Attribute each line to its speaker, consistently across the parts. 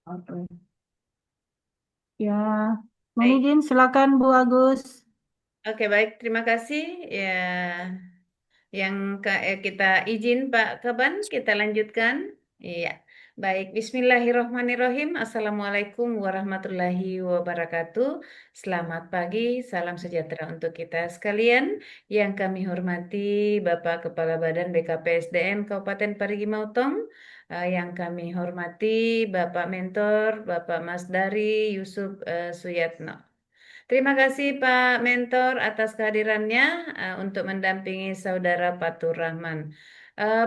Speaker 1: Oke. Ya, mohon
Speaker 2: Baik.
Speaker 1: izin silakan Bu Agus.
Speaker 2: Oke, baik. Terima kasih. Ya, kita izin Pak Kaban, kita lanjutkan. Iya. Baik, Bismillahirrohmanirrohim. Assalamualaikum warahmatullahi wabarakatuh. Selamat pagi, salam sejahtera untuk kita sekalian. Yang kami hormati Bapak Kepala Badan BKPSDM Kabupaten Parigi Mutong. Yang kami hormati Bapak Mentor, Bapak Mas Dari Yusuf Suyatno. Terima kasih Pak Mentor atas kehadirannya untuk mendampingi Saudara Fatur Rahman.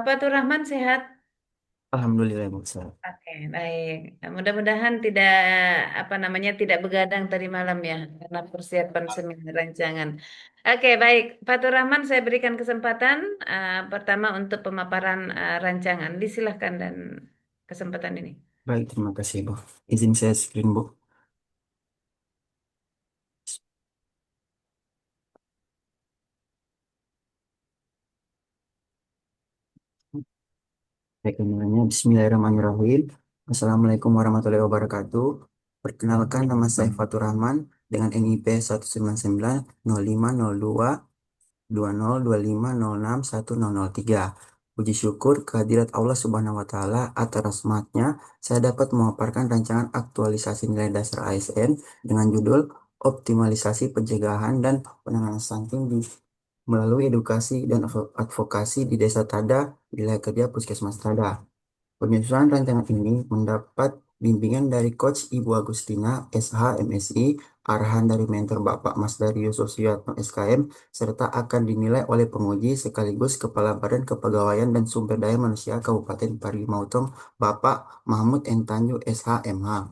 Speaker 2: Fatur Rahman sehat?
Speaker 3: Alhamdulillah Bu. Ustaz.
Speaker 2: Oke, baik. Mudah-mudahan tidak apa namanya tidak begadang tadi malam ya karena persiapan seminar rancangan. Oke, baik. Fatur Rahman saya berikan kesempatan pertama untuk pemaparan rancangan. Disilahkan dan kesempatan ini.
Speaker 3: Baik, terima kasih Bu. Izin saya screen Bu. Baik, namanya Bismillahirrahmanirrahim. Assalamualaikum warahmatullahi wabarakatuh. Perkenalkan, nama saya Fatur Rahman dengan NIP 19905020250261003. Puji syukur kehadirat Allah Subhanahu wa Ta'ala atas rahmatnya, saya dapat memaparkan rancangan aktualisasi nilai dasar ASN dengan judul Optimalisasi Pencegahan dan Penanganan Stunting melalui edukasi dan advokasi di Desa Tada, wilayah kerja Puskesmas Tada. Penyusunan rancangan ini mendapat bimbingan dari Coach Ibu Agustina, SH, MSI, arahan dari mentor Bapak Mas Darius Sosiatno, SKM, serta akan dinilai oleh penguji sekaligus Kepala Badan Kepegawaian dan Sumber Daya Manusia Kabupaten Parigi Mutong, Bapak Mahmud N. Tanju, SH, MH.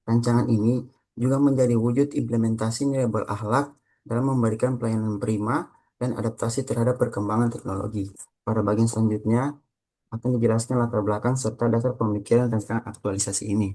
Speaker 3: Rancangan ini juga menjadi wujud implementasi nilai berakhlak dalam memberikan pelayanan prima dan adaptasi terhadap perkembangan teknologi. Pada bagian selanjutnya, akan dijelaskan latar belakang serta dasar pemikiran tentang aktualisasi ini.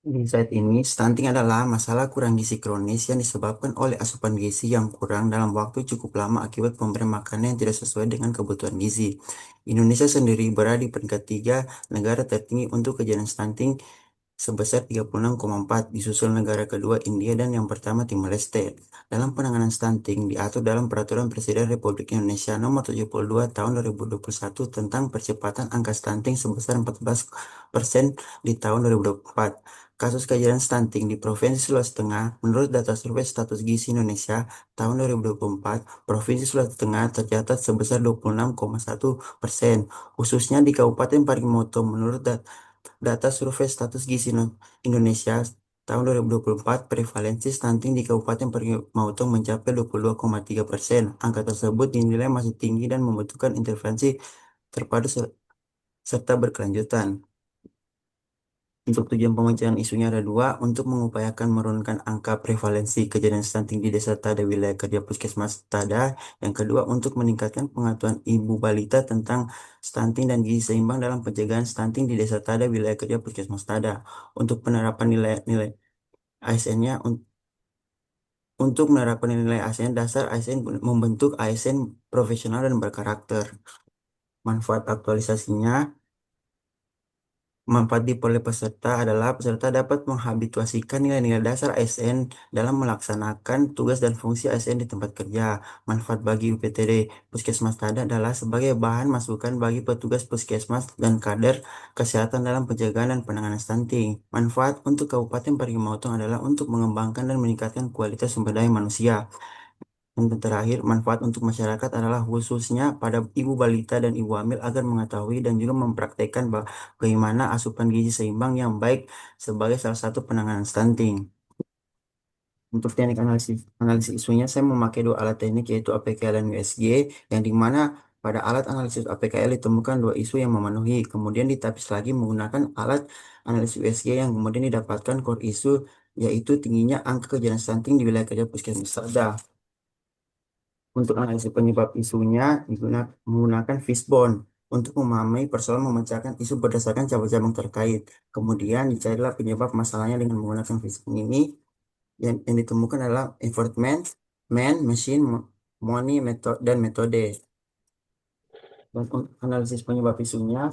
Speaker 3: Di saat ini, stunting adalah masalah kurang gizi kronis yang disebabkan oleh asupan gizi yang kurang dalam waktu cukup lama akibat pemberian makanan yang tidak sesuai dengan kebutuhan gizi. Indonesia sendiri berada di peringkat 3 negara tertinggi untuk kejadian stunting sebesar 36,4, disusul negara kedua India dan yang pertama Timor Leste. Dalam penanganan stunting diatur dalam Peraturan Presiden Republik Indonesia Nomor 72 Tahun 2021 tentang percepatan angka stunting sebesar 14% di tahun 2024. Kasus kejadian stunting di Provinsi Sulawesi Tengah menurut data Survei Status Gizi Indonesia tahun 2024, Provinsi Sulawesi Tengah tercatat sebesar 26,1%, khususnya di Kabupaten Parigi Mutong menurut data Survei Status Gizi Indonesia tahun 2024, prevalensi stunting di Kabupaten Parigi Mutong mencapai 22,3%. Angka tersebut dinilai masih tinggi dan membutuhkan intervensi terpadu serta berkelanjutan. Untuk tujuan pemecahan isunya ada dua, untuk mengupayakan menurunkan angka prevalensi kejadian stunting di desa Tada wilayah kerja Puskesmas Tada. Yang kedua, untuk meningkatkan pengetahuan ibu balita tentang stunting dan gizi seimbang dalam pencegahan stunting di desa Tada wilayah kerja Puskesmas Tada. Untuk penerapan nilai-nilai ASN-nya, untuk menerapkan nilai ASN dasar, ASN membentuk ASN profesional dan berkarakter. Manfaat aktualisasinya, manfaat diperoleh peserta adalah peserta dapat menghabituasikan nilai-nilai dasar ASN dalam melaksanakan tugas dan fungsi ASN di tempat kerja. Manfaat bagi UPTD Puskesmas Tada adalah sebagai bahan masukan bagi petugas puskesmas dan kader kesehatan dalam pencegahan dan penanganan stunting. Manfaat untuk Kabupaten Parigi Mutong adalah untuk mengembangkan dan meningkatkan kualitas sumber daya manusia. Yang terakhir, manfaat untuk masyarakat adalah khususnya pada ibu balita dan ibu hamil agar mengetahui dan juga mempraktekkan bagaimana asupan gizi seimbang yang baik sebagai salah satu penanganan stunting. Untuk teknik analisis isunya, saya memakai dua alat teknik yaitu APKL dan USG, yang dimana pada alat analisis APKL ditemukan dua isu yang memenuhi, kemudian ditapis lagi menggunakan alat analisis USG yang kemudian didapatkan core isu, yaitu tingginya angka kejadian stunting di wilayah kerja puskesmas. Untuk analisis penyebab isunya menggunakan fishbone untuk memahami persoalan memecahkan isu berdasarkan cabang-cabang terkait. Kemudian dicarilah penyebab masalahnya dengan menggunakan fishbone ini, yang ditemukan adalah enforcement, man, machine, money, dan metode. Dan analisis penyebab isunya,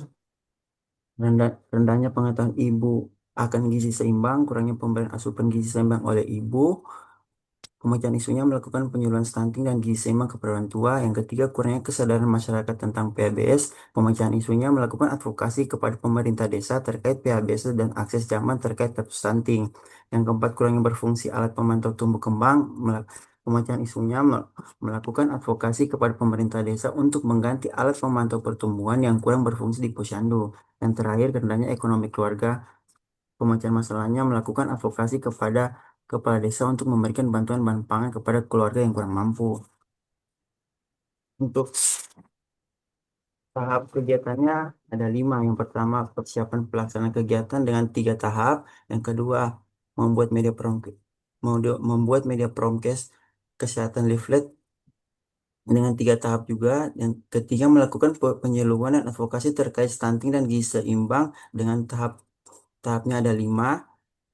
Speaker 3: rendahnya pengetahuan ibu akan gizi seimbang, kurangnya pemberian asupan gizi seimbang oleh ibu. Pemecahan isunya melakukan penyuluhan stunting dan gizi seimbang kepada orang tua. Yang ketiga, kurangnya kesadaran masyarakat tentang PHBS. Pemecahan isunya melakukan advokasi kepada pemerintah desa terkait PHBS dan akses zaman terkait status stunting. Yang keempat, kurangnya berfungsi alat pemantau tumbuh kembang. Pemecahan isunya melakukan advokasi kepada pemerintah desa untuk mengganti alat pemantau pertumbuhan yang kurang berfungsi di posyandu. Yang terakhir, rendahnya ekonomi keluarga. Pemecahan masalahnya melakukan advokasi kepada kepala desa untuk memberikan bantuan bahan pangan kepada keluarga yang kurang mampu. Untuk tahap kegiatannya ada 5. Yang pertama, persiapan pelaksanaan kegiatan dengan 3 tahap. Yang kedua, membuat media promkes kesehatan leaflet dengan 3 tahap juga. Yang ketiga, melakukan penyuluhan dan advokasi terkait stunting dan gizi seimbang dengan tahapnya ada 5.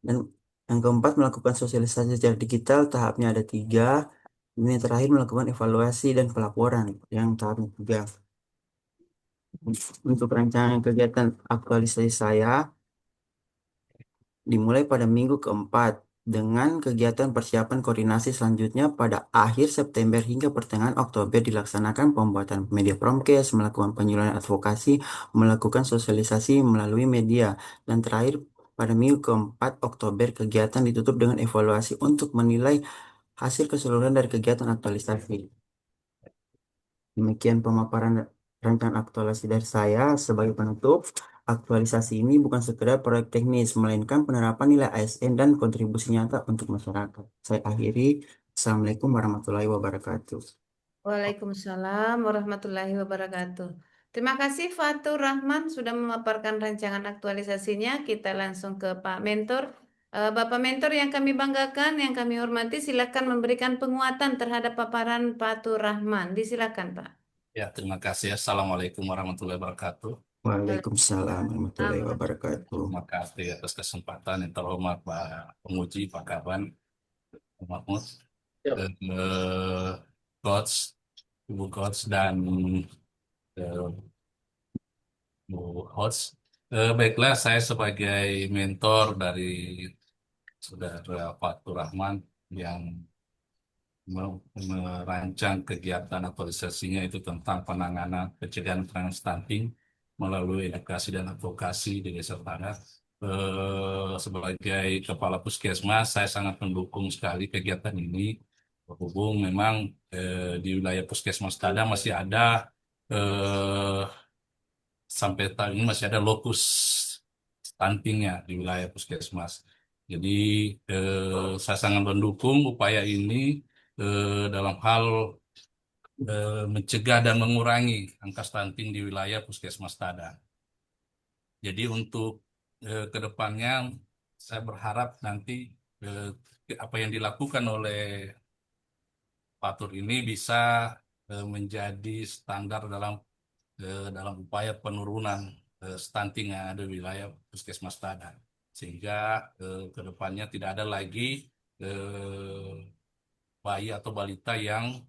Speaker 3: Dan yang keempat, melakukan sosialisasi secara digital, tahapnya ada 3. Dan yang terakhir, melakukan evaluasi dan pelaporan, yang tahapnya 3. Untuk rancangan kegiatan aktualisasi saya, dimulai pada minggu keempat, dengan kegiatan persiapan koordinasi selanjutnya pada akhir September hingga pertengahan Oktober dilaksanakan pembuatan media promkes, melakukan penyuluhan advokasi, melakukan sosialisasi melalui media, dan terakhir pada minggu keempat Oktober kegiatan ditutup dengan evaluasi untuk menilai hasil keseluruhan dari kegiatan aktualisasi. Demikian pemaparan rancangan aktualisasi dari saya. Sebagai penutup, aktualisasi ini bukan sekedar proyek teknis, melainkan penerapan nilai ASN dan kontribusi nyata untuk masyarakat. Saya akhiri. Assalamualaikum warahmatullahi wabarakatuh.
Speaker 2: Waalaikumsalam warahmatullahi wabarakatuh. Terima kasih Fatur Rahman sudah memaparkan rancangan aktualisasinya. Kita langsung ke Pak Mentor. Bapak Mentor yang kami banggakan, yang kami hormati, silakan memberikan penguatan terhadap paparan Fatur Rahman. Disilakan Pak.
Speaker 4: Ya, terima kasih. Assalamualaikum warahmatullahi wabarakatuh.
Speaker 3: Waalaikumsalam warahmatullahi wabarakatuh.
Speaker 4: Terima kasih atas kesempatan yang terhormat Pak Penguji, Pak Kaban, Pak Mahmud, eh, Coach, Ibu Coach, dan eh, Bu Host. Baiklah, saya sebagai mentor dari Saudara Fatur Rahman yang merancang kegiatan aktualisasinya itu tentang penanganan pencegahan stunting melalui edukasi dan advokasi di Desa Padat. Sebagai Kepala Puskesmas, saya sangat mendukung sekali kegiatan ini. Berhubung memang di wilayah Puskesmas Tada masih ada eh, sampai tahun ini masih ada lokus stuntingnya di wilayah Puskesmas. Jadi saya sangat mendukung upaya ini dalam hal mencegah dan mengurangi angka stunting di wilayah Puskesmas Tada. Jadi untuk ke depannya saya berharap nanti eh, apa yang dilakukan oleh Fatur ini bisa menjadi standar dalam upaya penurunan stunting yang ada di wilayah Puskesmas Tada. Sehingga ke depannya tidak ada lagi eh, bayi atau balita yang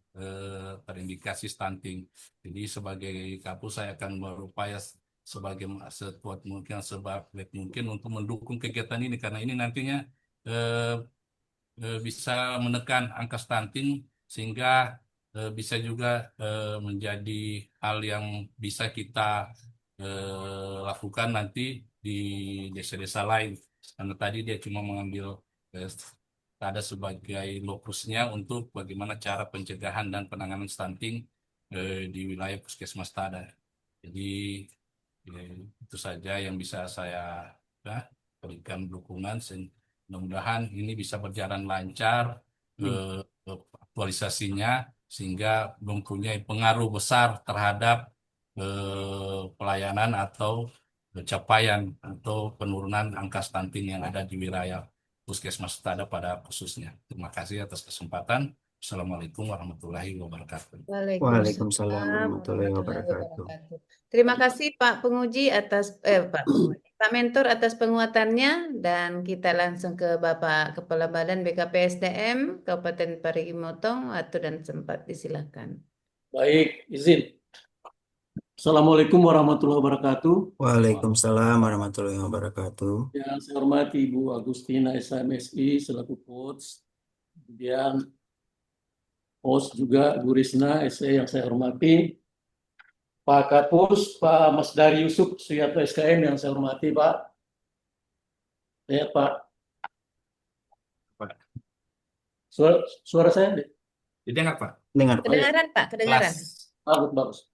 Speaker 4: terindikasi stunting. Jadi sebagai kapus saya akan berupaya sebagai sekuat mungkin, sebaik mungkin untuk mendukung kegiatan ini karena ini nantinya eh, bisa menekan angka stunting sehingga bisa juga menjadi hal yang bisa kita lakukan nanti di desa-desa lain. Karena tadi dia cuma mengambil eh, ada sebagai lokusnya untuk bagaimana cara pencegahan dan penanganan stunting di wilayah Puskesmas Tada. Jadi itu saja yang bisa saya berikan dukungan. Mudah-mudahan ini bisa berjalan lancar aktualisasinya sehingga mempunyai pengaruh besar terhadap pelayanan atau capaian atau penurunan angka stunting yang ada di wilayah Puskesmas Tada pada khususnya. Terima kasih atas kesempatan. Assalamualaikum warahmatullahi wabarakatuh.
Speaker 3: Waalaikumsalam
Speaker 2: Waalaikumsalam
Speaker 3: warahmatullahi
Speaker 2: warahmatullahi
Speaker 3: wabarakatuh.
Speaker 2: wabarakatuh. Terima kasih Pak Penguji atas Pak Penguji, Pak Mentor atas penguatannya dan kita langsung ke Bapak Kepala Badan BKPSDM Kabupaten Parigi Motong. Waktu dan sempat disilakan.
Speaker 5: Baik, izin. Assalamualaikum warahmatullahi wabarakatuh.
Speaker 3: Waalaikumsalam warahmatullahi wabarakatuh.
Speaker 5: Yang saya hormati Ibu Agustina SMSI selaku coach, kemudian host juga Bu Risna SE yang saya hormati, Pak Kapus, Pak Mas Dari Yusuf Suyanto SKM yang saya hormati, Pak. Ya, Pak.
Speaker 4: Pak.
Speaker 5: Suara saya
Speaker 4: Didengar, Pak?
Speaker 3: Dengar, Pak.
Speaker 2: Kedengaran, Pak, kedengaran.
Speaker 4: Kelas.
Speaker 5: bagus, bagus.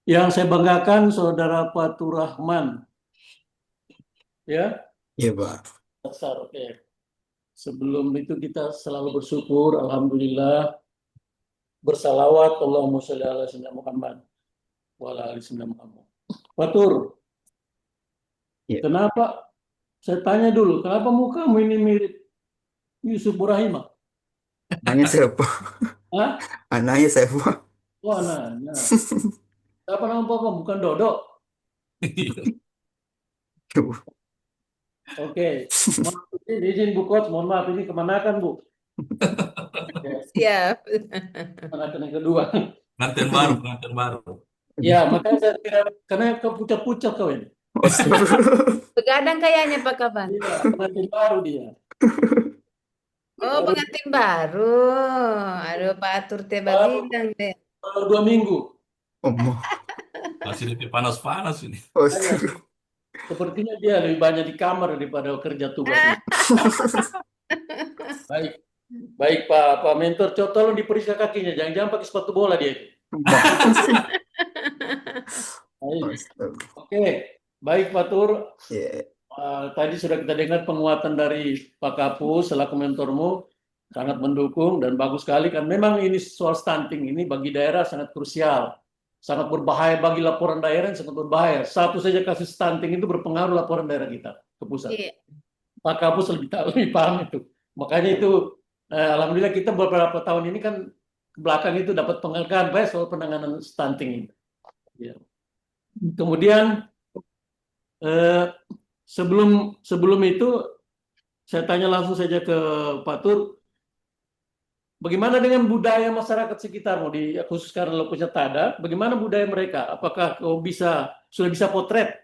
Speaker 5: Yang saya banggakan Saudara Fatur Rahman. Ya,
Speaker 3: Iya, Pak.
Speaker 5: dasar, oke. Sebelum itu kita selalu bersyukur, alhamdulillah, bersalawat, Allahumma sholli ala sayyidina Muhammad wa ala ali sayyidina Muhammad. Fatur,
Speaker 3: Iya.
Speaker 5: kenapa? Saya tanya dulu, kenapa mukamu ini mirip Yusuf Burahima?
Speaker 3: Anaknya siapa?
Speaker 5: Hah?
Speaker 3: Anaknya siapa?
Speaker 5: Wah, nanya. Apa nama papa? Bukan Dodo. Oke. Maaf, izin Bu Coach, mohon maaf ini kemanakan Bu? Oke,
Speaker 2: Siap.
Speaker 5: kemanakan yang kedua.
Speaker 4: Pengantin baru, pengantin baru.
Speaker 5: Ya, makanya saya kira karena kau pucat-pucat kau ini.
Speaker 2: Begadang kayaknya Pak Kaban.
Speaker 5: Iya, pengantin baru dia.
Speaker 2: Oh, pengantin baru. Aduh, Pak Atur teh baginang deh.
Speaker 5: Baru 2 minggu.
Speaker 3: Omong.
Speaker 4: Masih lebih panas-panas ini.
Speaker 5: Sepertinya dia lebih banyak di kamar daripada kerja tugas. Baik, baik Pak Mentor, tolong diperiksa kakinya, jangan-jangan pakai sepatu bola dia. Baik. Oke, baik Pak Tur.
Speaker 3: Iya.
Speaker 5: Tadi sudah kita dengar penguatan dari Pak Kapus selaku mentormu, sangat mendukung dan bagus sekali kan. Memang ini soal stunting ini bagi daerah sangat krusial, sangat berbahaya bagi laporan daerah, sangat berbahaya. Satu saja kasus stunting itu berpengaruh laporan daerah kita ke pusat.
Speaker 2: Iya.
Speaker 5: Pak Kapus lebih paham itu. Makanya itu alhamdulillah kita beberapa tahun ini kan ke belakang itu dapat penghargaan baik soal penanganan stunting ini. Ya. Kemudian sebelum itu saya tanya langsung saja ke Pak Tur, bagaimana dengan budaya masyarakat sekitarmu di khusus karena lokusnya Tada? Bagaimana budaya mereka? Apakah kau sudah bisa potret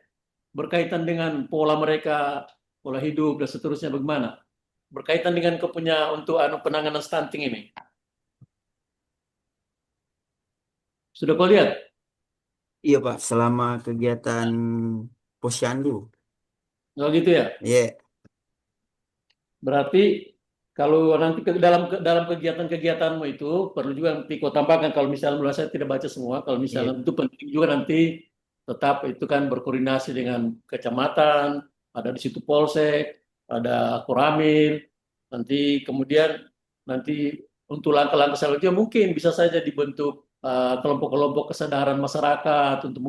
Speaker 5: berkaitan dengan pola mereka, pola hidup dan seterusnya bagaimana? Berkaitan dengan kau punya untuk penanganan stunting ini. Sudah kau lihat?
Speaker 3: Iya, Pak. Selama kegiatan Posyandu.
Speaker 5: Oh gitu ya?
Speaker 3: Iya.
Speaker 5: Berarti kalau nanti dalam kegiatan-kegiatanmu itu perlu juga nanti kau tambahkan, kalau misalnya mulai saya tidak baca semua, kalau misalnya itu penting juga nanti tetap itu kan berkoordinasi dengan kecamatan, ada di situ polsek, ada koramil, nanti kemudian nanti untuk langkah-langkah selanjutnya mungkin bisa saja dibentuk kelompok-kelompok kesadaran masyarakat untuk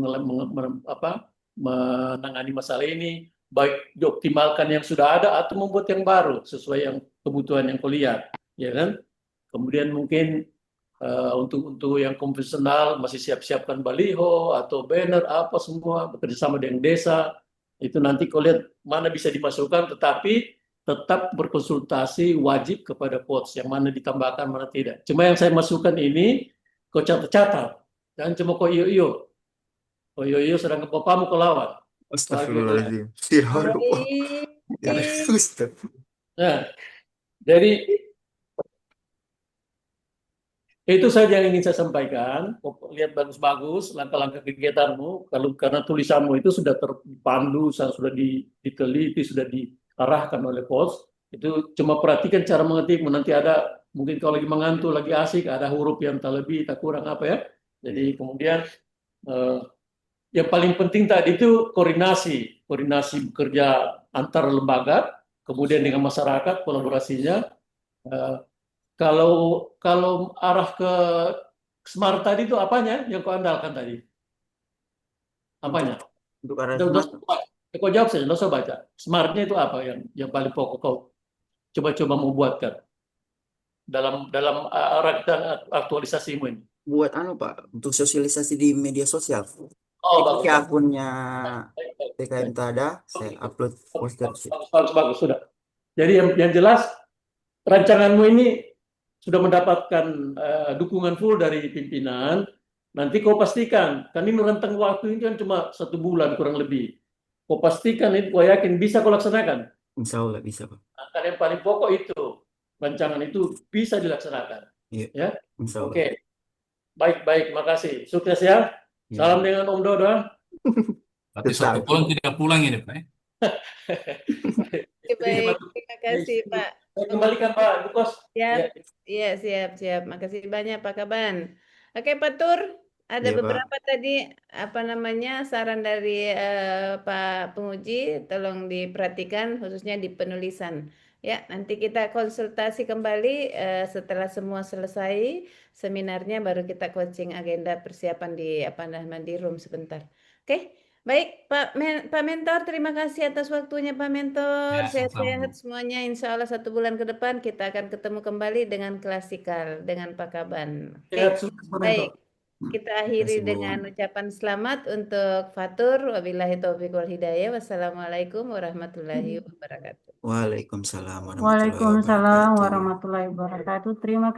Speaker 5: menangani masalah ini, baik dioptimalkan yang sudah ada atau membuat yang baru sesuai yang kebutuhan yang kau lihat, ya kan? Kemudian mungkin untuk yang konvensional masih siapkan baliho atau banner apa semua bekerjasama dengan desa, itu nanti kau lihat mana bisa dimasukkan, tetapi tetap berkonsultasi wajib kepada coach yang mana ditambahkan mana tidak. Cuma yang saya masukkan ini kau catat, jangan cuma kau iyo sedangkan bapakmu kau lawan.
Speaker 3: Astagfirullahaladzim.
Speaker 5: Nah, dari itu saja yang ingin saya sampaikan. Lihat bagus-bagus langkah-langkah kegiatanmu. Karena tulisanmu itu sudah terpandu, sudah diteliti, sudah diarahkan oleh coach. Itu cuma perhatikan cara mengetikmu. Nanti ada mungkin kalau lagi mengantuk, lagi asik, ada huruf yang tak lebih, tak kurang apa ya. Jadi kemudian yang paling penting tadi itu koordinasi bekerja antar lembaga, kemudian dengan masyarakat kolaborasinya. Kalau arah ke smart tadi itu apanya yang kau andalkan tadi? Apanya?
Speaker 3: Untuk arah smart.
Speaker 5: Kau jawab saja, nggak usah baca. Smartnya itu apa yang paling pokok kau coba-coba mau buatkan dalam arah aktualisasimu ini?
Speaker 3: Buat Pak, untuk sosialisasi di media sosial.
Speaker 5: Oh,
Speaker 3: Di akunnya PKM Tada, saya upload poster.
Speaker 5: Bagus, sudah. Jadi yang jelas rancanganmu ini sudah mendapatkan dukungan full dari pimpinan. Nanti kau pastikan, kan ini rentang waktu ini kan cuma 1 bulan kurang lebih. Kau pastikan itu, kau yakin bisa kau laksanakan.
Speaker 3: Insya Allah bisa, Pak.
Speaker 5: Nah, karena yang paling pokok itu, rancangan itu bisa dilaksanakan.
Speaker 3: Iya,
Speaker 5: Ya,
Speaker 3: insya Allah.
Speaker 5: oke. Baik, makasih. Sukses ya.
Speaker 3: Iya.
Speaker 5: Salam dengan Om Dodo.
Speaker 4: Berarti
Speaker 3: Tetap.
Speaker 4: 1 bulan tidak pulang ini, Pak.
Speaker 2: Oke,
Speaker 5: Jadi,
Speaker 2: baik, terima kasih Pak.
Speaker 5: saya kembalikan Pak Lukos.
Speaker 2: Siap,
Speaker 5: Ya.
Speaker 2: iya siap. Makasih banyak Pak Kaban. Oke Pak Tur, ada
Speaker 3: Iya, Pak.
Speaker 2: beberapa tadi apa namanya saran dari Pak penguji, tolong diperhatikan khususnya di penulisan. Ya, nanti kita konsultasi kembali setelah semua selesai seminarnya, baru kita coaching agenda persiapan di apa namanya di room sebentar. Oke. Baik, Pak Mentor, terima kasih atas waktunya Pak Mentor.
Speaker 4: Ya,
Speaker 2: Sehat-sehat
Speaker 4: sama-sama.
Speaker 2: semuanya. Insya Allah 1 bulan ke depan kita akan ketemu kembali dengan klasikal, dengan Pak Kaban. Oke,
Speaker 5: Sehat, sukses Pak
Speaker 2: baik.
Speaker 5: Mentor.
Speaker 2: Kita
Speaker 3: Terima
Speaker 2: akhiri
Speaker 3: kasih, Bu.
Speaker 2: dengan ucapan selamat untuk Fatur. Wabillahi taufiq wal hidayah. Wassalamualaikum warahmatullahi wabarakatuh.
Speaker 3: Waalaikumsalam warahmatullahi
Speaker 1: Waalaikumsalam
Speaker 3: wabarakatuh.
Speaker 1: warahmatullahi wabarakatuh. Terima kasih.